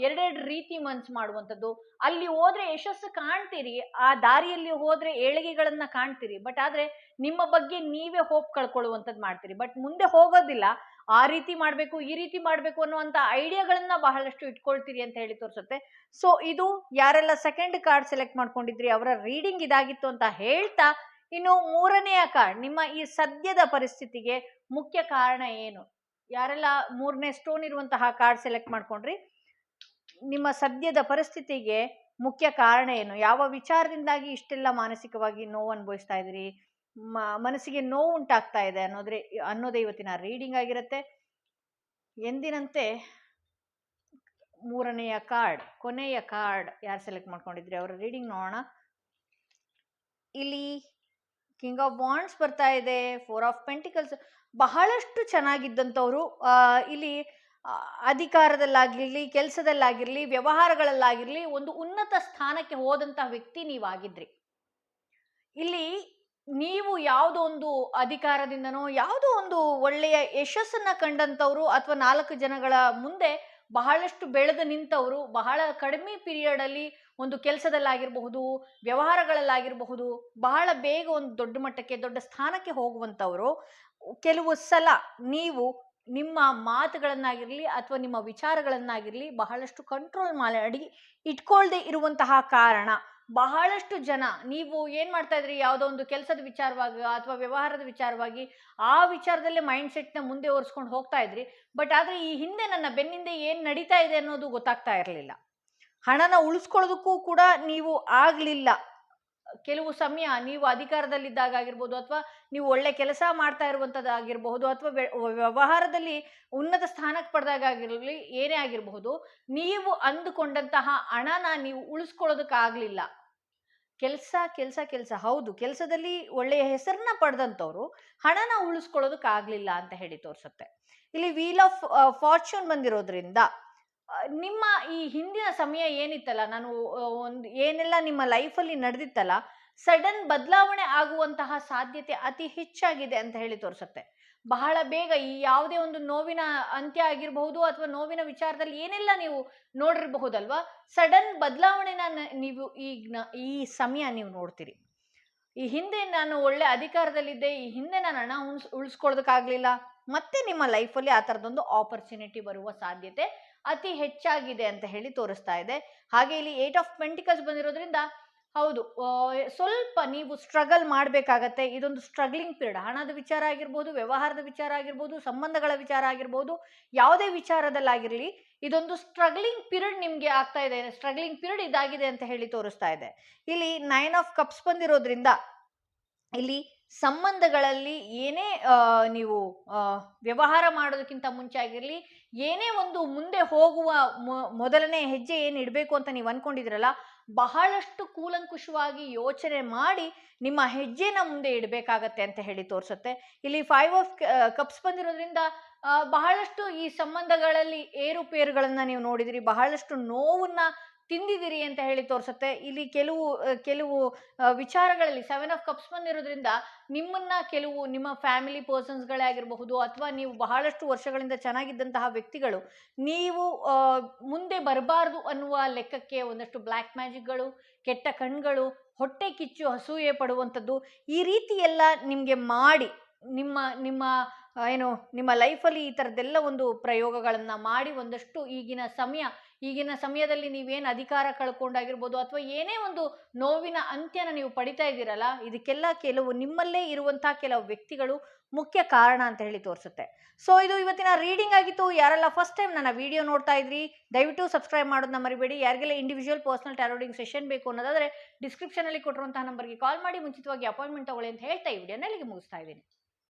S1: ಎರಡೆರಡು ರೀತಿ ಮನ್ಸು ಮಾಡುವಂಥದ್ದು. ಅಲ್ಲಿ ಹೋದ್ರೆ ಯಶಸ್ಸು ಕಾಣ್ತೀರಿ, ಆ ದಾರಿಯಲ್ಲಿ ಹೋದ್ರೆ ಏಳಿಗೆಗಳನ್ನ ಕಾಣ್ತೀರಿ, ಬಟ್ ಆದ್ರೆ ನಿಮ್ಮ ಬಗ್ಗೆ ನೀವೇ ಹೋಪ್ ಕಳ್ಕೊಳ್ಳುವಂಥದ್ದು ಮಾಡ್ತೀರಿ. ಬಟ್ ಮುಂದೆ ಹೋಗೋದಿಲ್ಲ, ಆ ರೀತಿ ಮಾಡ್ಬೇಕು ಈ ರೀತಿ ಮಾಡ್ಬೇಕು ಅನ್ನುವಂಥ ಐಡಿಯಾಗಳನ್ನ ಬಹಳಷ್ಟು ಇಟ್ಕೊಳ್ತೀರಿ ಅಂತ ಹೇಳಿ ತೋರಿಸುತ್ತೆ. ಸೊ ಇದು ಯಾರೆಲ್ಲ ಸೆಕೆಂಡ್ ಕಾರ್ಡ್ ಸೆಲೆಕ್ಟ್ ಮಾಡ್ಕೊಂಡಿದ್ರಿ ಅವರ ರೀಡಿಂಗ್ ಇದಾಗಿತ್ತು ಅಂತ ಹೇಳ್ತಾ, ಇನ್ನು ಮೂರನೆಯ ಕಾರ್ಡ್, ನಿಮ್ಮ ಈ ಸದ್ಯದ ಪರಿಸ್ಥಿತಿಗೆ ಮುಖ್ಯ ಕಾರಣ ಏನು? ಯಾರೆಲ್ಲ ಮೂರನೇ ಸ್ಟೋನ್ ಇರುವಂತಹ ಕಾರ್ಡ್ ಸೆಲೆಕ್ಟ್ ಮಾಡ್ಕೊಂಡ್ರಿ, ನಿಮ್ಮ ಸದ್ಯದ ಪರಿಸ್ಥಿತಿಗೆ ಮುಖ್ಯ ಕಾರಣ ಏನು? ಯಾವ ವಿಚಾರದಿಂದಾಗಿ ಇಷ್ಟೆಲ್ಲ ಮಾನಸಿಕವಾಗಿ ನೋವು ಅನುಭವಿಸ್ತಾ ಇದ್ದೀರಿ, ಮನಸ್ಸಿಗೆ ನೋವು ಉಂಟಾಗ್ತಾ ಇದೆ ಅನ್ನೋದೇ ಇವತ್ತಿನ ರೀಡಿಂಗ್ ಆಗಿರುತ್ತೆ. ಎಂದಿನಂತೆ ಮೂರನೆಯ ಕಾರ್ಡ್, ಕೊನೆಯ ಕಾರ್ಡ್ ಯಾರು ಸೆಲೆಕ್ಟ್ ಮಾಡ್ಕೊಂಡಿದ್ರಿ ಅವರ ರೀಡಿಂಗ್ ನೋಡೋಣ. ಇಲ್ಲಿ ಕಿಂಗ್ ಆಫ್ ವಾಂಡ್ಸ್ ಬರ್ತಾ ಇದೆ, 4 ಆಫ್ ಪೆಂಟಿಕಲ್ಸ್. ಬಹಳಷ್ಟು ಚೆನ್ನಾಗಿದ್ದಂಥವ್ರು ಇಲ್ಲಿ ಅಧಿಕಾರದಲ್ಲಾಗಿರ್ಲಿ, ಕೆಲಸದಲ್ಲಾಗಿರ್ಲಿ, ವ್ಯವಹಾರಗಳಲ್ಲಾಗಿರ್ಲಿ ಒಂದು ಉನ್ನತ ಸ್ಥಾನಕ್ಕೆ ಹೋದಂತಹ ವ್ಯಕ್ತಿ ನೀವಾಗಿದ್ರಿ. ಇಲ್ಲಿ ನೀವು ಯಾವುದೋ ಒಂದು ಅಧಿಕಾರದಿಂದನೋ ಯಾವುದೋ ಒಂದು ಒಳ್ಳೆಯ ಯಶಸ್ಸನ್ನ ಕಂಡಂಥವ್ರು, ಅಥವಾ 4 ಜನಗಳ ಮುಂದೆ ಬಹಳಷ್ಟು ಬೆಳೆದು ನಿಂತವರು, ಬಹಳ ಕಡಿಮೆ ಪೀರಿಯಡ್ ಅಲ್ಲಿ ಒಂದು ಕೆಲಸದಲ್ಲಾಗಿರಬಹುದು, ವ್ಯವಹಾರಗಳಲ್ಲಾಗಿರಬಹುದು, ಬಹಳ ಬೇಗ ಒಂದು ದೊಡ್ಡ ಮಟ್ಟಕ್ಕೆ ದೊಡ್ಡ ಸ್ಥಾನಕ್ಕೆ ಹೋಗುವಂಥವ್ರು. ಕೆಲವು ಸಲ ನೀವು ನಿಮ್ಮ ಮಾತುಗಳನ್ನಾಗಿರ್ಲಿ ಅಥವಾ ನಿಮ್ಮ ವಿಚಾರಗಳನ್ನಾಗಿರ್ಲಿ ಬಹಳಷ್ಟು ಕಂಟ್ರೋಲ್ ಮಾಡಿ ಇಟ್ಕೊಳ್ದೆ ಇರುವಂತಹ ಕಾರಣ, ಬಹಳಷ್ಟು ಜನ ನೀವು ಏನ್ ಮಾಡ್ತಾ ಇದ್ರಿ, ಯಾವುದೋ ಒಂದು ಕೆಲಸದ ವಿಚಾರವಾಗಿ ಅಥವಾ ವ್ಯವಹಾರದ ವಿಚಾರವಾಗಿ ಆ ವಿಚಾರದಲ್ಲೇ ಮೈಂಡ್ ಸೆಟ್ ನ ಮುಂದೆ ಒರೆಸ್ಕೊಂಡು ಹೋಗ್ತಾ ಇದ್ರಿ. ಬಟ್ ಆದ್ರೆ ಈ ಹಿಂದೆ ನನ್ನ ಬೆನ್ನಿಂದ ಏನ್ ನಡೀತಾ ಇದೆ ಅನ್ನೋದು ಗೊತ್ತಾಗ್ತಾ ಇರಲಿಲ್ಲ. ಹಣನ ಉಳಿಸ್ಕೊಳ್ಳೋದಕ್ಕೂ ಕೂಡ ನೀವು ಆಗ್ಲಿಲ್ಲ. ಕೆಲವು ಸಮಯ ನೀವು ಅಧಿಕಾರದಲ್ಲಿದ್ದಾಗ ಆಗಿರ್ಬೋದು, ಅಥವಾ ನೀವು ಒಳ್ಳೆ ಕೆಲಸ ಮಾಡ್ತಾ ಇರುವಂತದ್ದಾಗಿರ್ಬಹುದು, ಅಥವಾ ವ್ಯವಹಾರದಲ್ಲಿ ಉನ್ನತ ಸ್ಥಾನಕ್ಕೆ ಪಡೆದಾಗ ಆಗಿರಲಿ, ಏನೇ ಆಗಿರಬಹುದು, ನೀವು ಅಂದುಕೊಂಡಂತಹ ಹಣನ ನೀವು ಉಳಿಸ್ಕೊಳ್ಳೋದಕ್ಕಾಗ್ಲಿಲ್ಲ. ಕೆಲಸ ಕೆಲಸ ಕೆಲಸ ಹೌದು, ಕೆಲಸದಲ್ಲಿ ಒಳ್ಳೆಯ ಹೆಸರನ್ನ ಪಡೆದಂಥವ್ರು ಹಣನ ಉಳಿಸ್ಕೊಳ್ಳೋದಕ್ಕಾಗ್ಲಿಲ್ಲ ಅಂತ ಹೇಳಿ ತೋರಿಸುತ್ತೆ. ಇಲ್ಲಿ ವೀಲ್ ಆಫ್ ಫಾರ್ಚೂನ್ ಬಂದಿರೋದ್ರಿಂದ ನಿಮ್ಮ ಈ ಹಿಂದಿನ ಸಮಯ ಏನಿತ್ತಲ್ಲ, ನಾನು ಒಂದು ಏನೆಲ್ಲ ನಿಮ್ಮ ಲೈಫಲ್ಲಿ ನಡೆದಿತ್ತಲ್ಲ, ಸಡನ್ ಬದಲಾವಣೆ ಆಗುವಂತಹ ಸಾಧ್ಯತೆ ಅತಿ ಹೆಚ್ಚಾಗಿದೆ ಅಂತ ಹೇಳಿ ತೋರಿಸುತ್ತೆ. ಬಹಳ ಬೇಗ ಈ ಯಾವುದೇ ಒಂದು ನೋವಿನ ಅಂತ್ಯ ಆಗಿರಬಹುದು, ಅಥವಾ ನೋವಿನ ವಿಚಾರದಲ್ಲಿ ಏನೆಲ್ಲ ನೀವು ನೋಡಿರಬಹುದಲ್ವಾ, ಸಡನ್ ಬದಲಾವಣೆನ ನೀವು ಈ ಸಮಯ ನೀವು ನೋಡ್ತೀರಿ. ಈ ಹಿಂದೆ ನಾನು ಒಳ್ಳೆ ಅಧಿಕಾರದಲ್ಲಿದ್ದೆ, ಈ ಹಿಂದೆ ನಾನು ಹಣ ಉಳಿಸ್ಕೊಳ್ಳೋದಕ್ಕಾಗ್ಲಿಲ್ಲ, ಮತ್ತೆ ನಿಮ್ಮ ಲೈಫಲ್ಲಿ ಆ ಥರದೊಂದು ಆಪರ್ಚುನಿಟಿ ಬರುವ ಸಾಧ್ಯತೆ ಅತಿ ಹೆಚ್ಚಾಗಿದೆ ಅಂತ ಹೇಳಿ ತೋರಿಸ್ತಾ ಇದೆ. ಹಾಗೆ ಇಲ್ಲಿ 8 ಆಫ್ ಪೆಂಟಿಕಲ್ಸ್ ಬಂದಿರೋದ್ರಿಂದ ಹೌದು, ಸ್ವಲ್ಪ ನೀವು ಸ್ಟ್ರಗಲ್ ಮಾಡಬೇಕಾಗತ್ತೆ. ಇದೊಂದು ಸ್ಟ್ರಗ್ಲಿಂಗ್ ಪೀರಿಯಡ್. ಹಣದ ವಿಚಾರ ಆಗಿರ್ಬೋದು, ವ್ಯವಹಾರದ ವಿಚಾರ ಆಗಿರ್ಬೋದು, ಸಂಬಂಧಗಳ ವಿಚಾರ ಆಗಿರ್ಬೋದು, ಯಾವುದೇ ವಿಚಾರದಲ್ಲಾಗಿರ್ಲಿ ಇದೊಂದು ಸ್ಟ್ರಗ್ಲಿಂಗ್ ಪೀರಿಯಡ್ ನಿಮ್ಗೆ ಆಗ್ತಾ ಇದೆ. ಸ್ಟ್ರಗ್ಲಿಂಗ್ ಪೀರಿಯಡ್ ಇದಾಗಿದೆ ಅಂತ ಹೇಳಿ ತೋರಿಸ್ತಾ ಇದೆ. ಇಲ್ಲಿ 9 ಆಫ್ ಕಪ್ಸ್ ಬಂದಿರೋದ್ರಿಂದ ಇಲ್ಲಿ ಸಂಬಂಧಗಳಲ್ಲಿ ಏನೇ ನೀವು ವ್ಯವಹಾರ ಮಾಡೋದಕ್ಕಿಂತ ಮುಂಚೆ ಆಗಿರಲಿ, ಏನೇ ಒಂದು ಮುಂದೆ ಹೋಗುವ ಮೊದಲನೇ ಹೆಜ್ಜೆ ಏನು ಇಡಬೇಕು ಅಂತ ನೀವು ಅನ್ಕೊಂಡಿದ್ರಲ್ಲ, ಬಹಳಷ್ಟು ಕೂಲಂಕುಷವಾಗಿ ಯೋಚನೆ ಮಾಡಿ ನಿಮ್ಮ ಹೆಜ್ಜೆನ ಮುಂದೆ ಇಡಬೇಕಾಗತ್ತೆ ಅಂತ ಹೇಳಿ ತೋರಿಸುತ್ತೆ. ಇಲ್ಲಿ 5 ಆಫ್ ಕಪ್ಸ್ ಬಂದಿರೋದ್ರಿಂದ ಬಹಳಷ್ಟು ಈ ಸಂಬಂಧಗಳಲ್ಲಿ ಏರುಪೇರುಗಳನ್ನ ನೀವು ನೋಡಿದಿರಿ, ಬಹಳಷ್ಟು ನೋವನ್ನ ತಿಂದಿದಿರಿ ಅಂತ ಹೇಳಿ ತೋರಿಸುತ್ತೆ. ಇಲ್ಲಿ ಕೆಲವು ವಿಚಾರಗಳಲ್ಲಿ 7 ಆಫ್ ಕಪ್ಸ್ ಬಂದಿರೋದ್ರಿಂದ ನಿಮ್ಮನ್ನ ನಿಮ್ಮ ಫ್ಯಾಮಿಲಿ ಪರ್ಸನ್ಸ್ಗಳೇ ಆಗಿರಬಹುದು, ಅಥವಾ ನೀವು ಬಹಳಷ್ಟು ವರ್ಷಗಳಿಂದ ಚೆನ್ನಾಗಿದ್ದಂತಹ ವ್ಯಕ್ತಿಗಳು ನೀವು ಮುಂದೆ ಬರಬಾರ್ದು ಅನ್ನುವ ಲೆಕ್ಕಕ್ಕೆ ಒಂದಷ್ಟು ಬ್ಲ್ಯಾಕ್ ಮ್ಯಾಜಿಕ್ಗಳು, ಕೆಟ್ಟ ಕಣ್ಗಳು, ಹೊಟ್ಟೆ ಕಿಚ್ಚು, ಅಸೂಯೆ ಪಡುವಂಥದ್ದು, ಈ ರೀತಿ ಎಲ್ಲ ನಿಮಗೆ ಮಾಡಿ ನಿಮ್ಮ ಲೈಫಲ್ಲಿ ಈ ಥರದ್ದೆಲ್ಲ ಒಂದು ಪ್ರಯೋಗಗಳನ್ನು ಮಾಡಿ ಒಂದಷ್ಟು ಈಗಿನ ಸಮಯದಲ್ಲಿ ನೀವೇನು ಅಧಿಕಾರ ಕಳ್ಕೊಂಡಾಗಿರ್ಬೋದು, ಅಥವಾ ಏನೇ ಒಂದು ನೋವಿನ ಅಂತ್ಯನ ನೀವು ಪಡಿತಾ ಇದ್ದೀರಲ್ಲ, ಇದಕ್ಕೆಲ್ಲ ನಿಮ್ಮಲ್ಲೇ ಇರುವಂತಹ ಕೆಲವು ವ್ಯಕ್ತಿಗಳು ಮುಖ್ಯ ಕಾರಣ ಅಂತ ಹೇಳಿ ತೋರಿಸುತ್ತೆ. ಸೊ ಇದು ಇವತ್ತಿನ ರೀಡಿಂಗ್ ಆಗಿತ್ತು. ಯಾರೆಲ್ಲ ಫಸ್ಟ್ ಟೈಮ್ ನನ್ನ ವಿಡಿಯೋ ನೋಡ್ತಾ ಇದ್ರಿ, ದಯವಿಟ್ಟು ಸಬ್ಸ್ಕ್ರೈಬ್ ಮಾಡೋದನ್ನ ಮರಿಬೇಡಿ. ಯಾರಿಗೆಲ್ಲ individual personal tarot reading session ಬೇಕು ಅನ್ನೋದಾದ್ರೆ ಡಿಸ್ಕ್ರಿಪ್ಷನ್ ಅಲ್ಲಿ ಕೊಟ್ಟಿರುವಂತಹ ನಂಬರ್ಗೆ ಕಾಲ್ ಮಾಡಿ ಮುಂಚಿತವಾಗಿ ಅಪಾಯಿಂಟ್ಮೆಂಟ್ ತಗೊಳ್ಳಿ ಅಂತ ಹೇಳ್ತಾ ಈ ವಿಡಿಯೋನ ಇಲ್ಲಿಗೆ ಮುಗಿಸ್ತಾ ಇದ್ದೀನಿ.